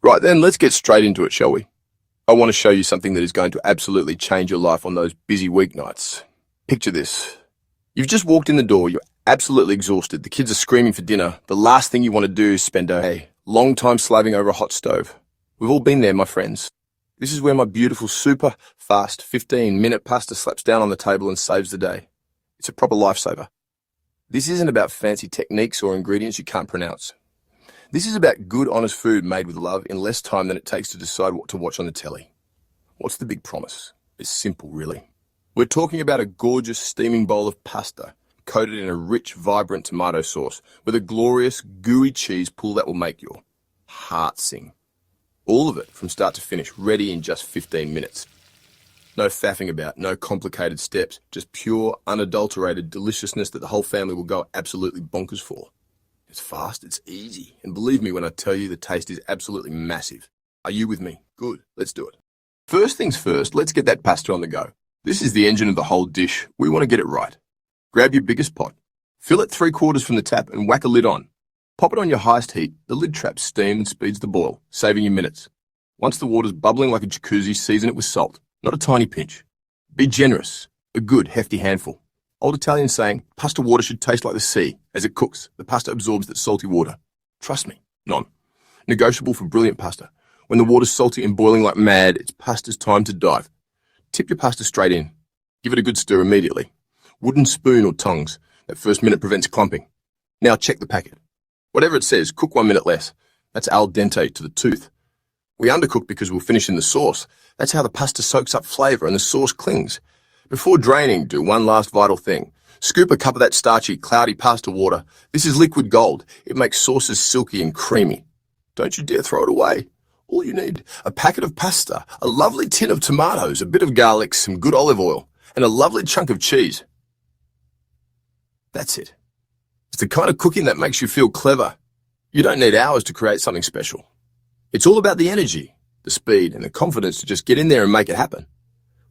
Right then, let's get straight into it, shall we? I want to show you something that is going to absolutely change your life on those busy weeknights. Picture this. You've just walked in the door, you're absolutely exhausted, the kids are screaming for dinner. The last thing you want to do is spend a long time slaving over a hot stove. We've all been there, my friends. This is where my beautiful, super fast 15-minute pasta slaps down on the table and saves the day. It's a proper lifesaver. This isn't about fancy techniques or ingredients you can't pronounce. This is about good, honest food made with love in less time than it takes to decide what to watch on the telly. What's the big promise? It's simple, really. We're talking about a gorgeous steaming bowl of pasta, coated in a rich, vibrant tomato sauce, with a glorious, gooey cheese pull that will make your heart sing. All of it, from start to finish, ready in just 15 minutes. No faffing about, no complicated steps, just pure, unadulterated deliciousness that the whole family will go absolutely bonkers for. It's fast, it's easy, and believe me when I tell you the taste is absolutely massive. Are you with me? Good, let's do it. First things first, let's get that pasta on the go. This is the engine of the whole dish. We want to get it right. Grab your biggest pot, fill it 3/4 from the tap and whack a lid on. Pop it on your highest heat. The lid traps steam and speeds the boil, saving you minutes. Once the water's bubbling like a jacuzzi, season it with salt, not a tiny pinch. Be generous, a good, hefty handful. Old Italian saying, pasta water should taste like the sea. As it cooks, the pasta absorbs that salty water. Trust me, non-negotiable for brilliant pasta. When the water's salty and boiling like mad, it's pasta's time to dive. Tip your pasta straight in. Give it a good stir immediately. Wooden spoon or tongs. That first minute prevents clumping. Now check the packet. Whatever it says, cook 1 minute less. That's al dente to the tooth. We undercook because we'll finish in the sauce. That's how the pasta soaks up flavour and the sauce clings. Before draining, do one last vital thing. Scoop a cup of that starchy, cloudy pasta water. This is liquid gold. It makes sauces silky and creamy. Don't you dare throw it away. All you need, a packet of pasta, a lovely tin of tomatoes, a bit of garlic, some good olive oil, and a lovely chunk of cheese. That's it. It's the kind of cooking that makes you feel clever. You don't need hours to create something special. It's all about the energy, the speed, and the confidence to just get in there and make it happen.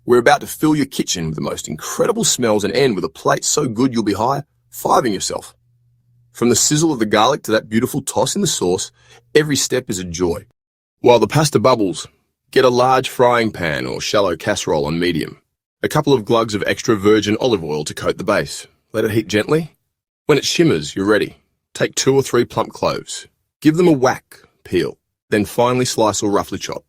We're about to fill your kitchen with the most incredible smells and end with a plate so good you'll be high-fiving yourself. From the sizzle of the garlic to that beautiful toss in the sauce, every step is a joy. While the pasta bubbles, get a large frying pan or shallow casserole on medium. A couple of glugs of extra virgin olive oil to coat the base. Let it heat gently. When it shimmers, you're ready. Take 2 or 3 plump cloves. Give them a whack, peel, then finely slice or roughly chop.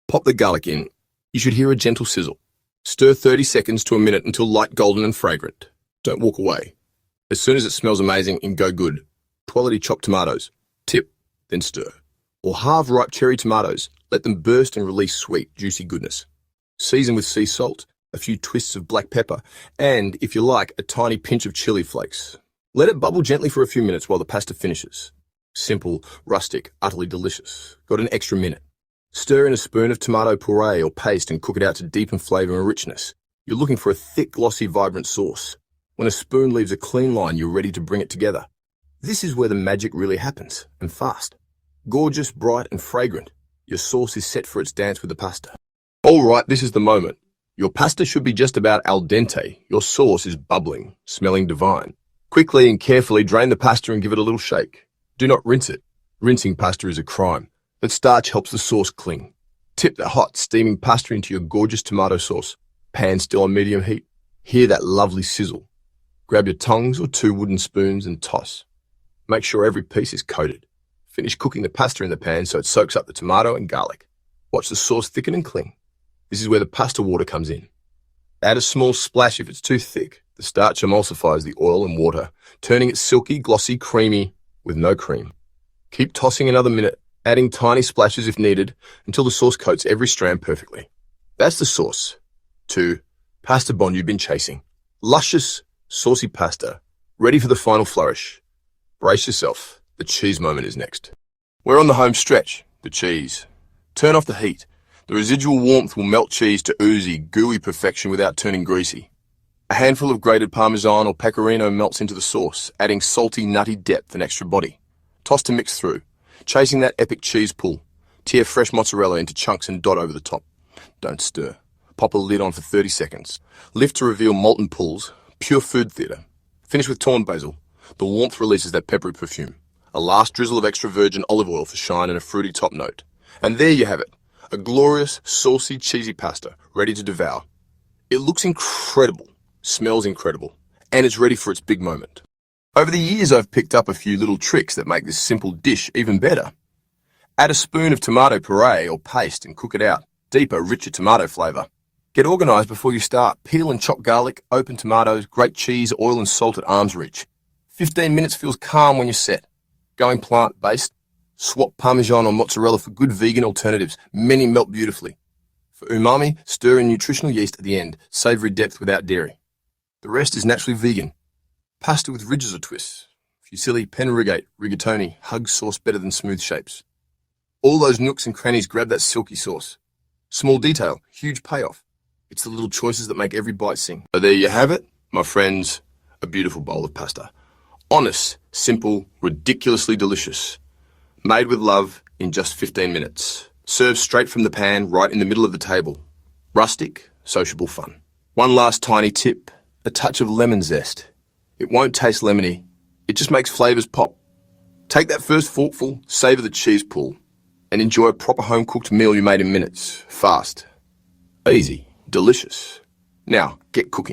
Pop the garlic in. You should hear a gentle sizzle. Stir 30 seconds to a minute until light golden and fragrant. Don't walk away. As soon as it smells amazing and go good, quality chopped tomatoes. Tip, then stir. Or halve ripe cherry tomatoes. Let them burst and release sweet, juicy goodness. Season with sea salt, a few twists of black pepper, and, if you like, a tiny pinch of chili flakes. Let it bubble gently for a few minutes while the pasta finishes. Simple, rustic, utterly delicious. Got an extra minute. Stir in a spoon of tomato puree or paste and cook it out to deepen flavour and richness. You're looking for a thick, glossy, vibrant sauce. When a spoon leaves a clean line, you're ready to bring it together. This is where the magic really happens, and fast. Gorgeous, bright and fragrant. Your sauce is set for its dance with the pasta. All right, this is the moment. Your pasta should be just about al dente. Your sauce is bubbling, smelling divine. Quickly and carefully drain the pasta and give it a little shake. Do not rinse it. Rinsing pasta is a crime. That starch helps the sauce cling. Tip the hot, steaming pasta into your gorgeous tomato sauce. Pan still on medium heat. Hear that lovely sizzle. Grab your tongs or 2 wooden spoons and toss. Make sure every piece is coated. Finish cooking the pasta in the pan so it soaks up the tomato and garlic. Watch the sauce thicken and cling. This is where the pasta water comes in. Add a small splash if it's too thick. The starch emulsifies the oil and water, turning it silky, glossy, creamy, with no cream. Keep tossing another minute, adding tiny splashes if needed, until the sauce coats every strand perfectly. That's the sauce. To pasta bond you've been chasing. Luscious, saucy pasta, ready for the final flourish. Brace yourself. The cheese moment is next. We're on the home stretch, the cheese. Turn off the heat. The residual warmth will melt cheese to oozy, gooey perfection without turning greasy. A handful of grated Parmesan or Pecorino melts into the sauce, adding salty, nutty depth and extra body. Toss to mix through, chasing that epic cheese pull. Tear fresh mozzarella into chunks and dot over the top. Don't stir. Pop a lid on for 30 seconds. Lift to reveal molten pulls, pure food theatre. Finish with torn basil. The warmth releases that peppery perfume. A last drizzle of extra virgin olive oil for shine and a fruity top note. And there you have it, a glorious, saucy, cheesy pasta, ready to devour. It looks incredible, smells incredible, and it's ready for its big moment. Over the years, I've picked up a few little tricks that make this simple dish even better. Add a spoon of tomato puree or paste and cook it out, deeper, richer tomato flavour. Get organised before you start. Peel and chop garlic, open tomatoes, grate cheese, oil and salt at arm's reach. 15 minutes feels calm when you're set. Going plant-based? Swap Parmesan or mozzarella for good vegan alternatives. Many melt beautifully. For umami, stir in nutritional yeast at the end. Savoury depth without dairy. The rest is naturally vegan. Pasta with ridges or twists. Fusilli, penrigate, rigatoni, hug sauce better than smooth shapes. All those nooks and crannies grab that silky sauce. Small detail, huge payoff. It's the little choices that make every bite sing. So there you have it, my friends, a beautiful bowl of pasta. Honest, simple, ridiculously delicious. Made with love in just 15 minutes. Served straight from the pan right in the middle of the table. Rustic, sociable fun. One last tiny tip, a touch of lemon zest. It won't taste lemony, it just makes flavours pop. Take that first forkful, savour the cheese pull, and enjoy a proper home-cooked meal you made in minutes. Fast. Easy. Delicious. Now, get cooking.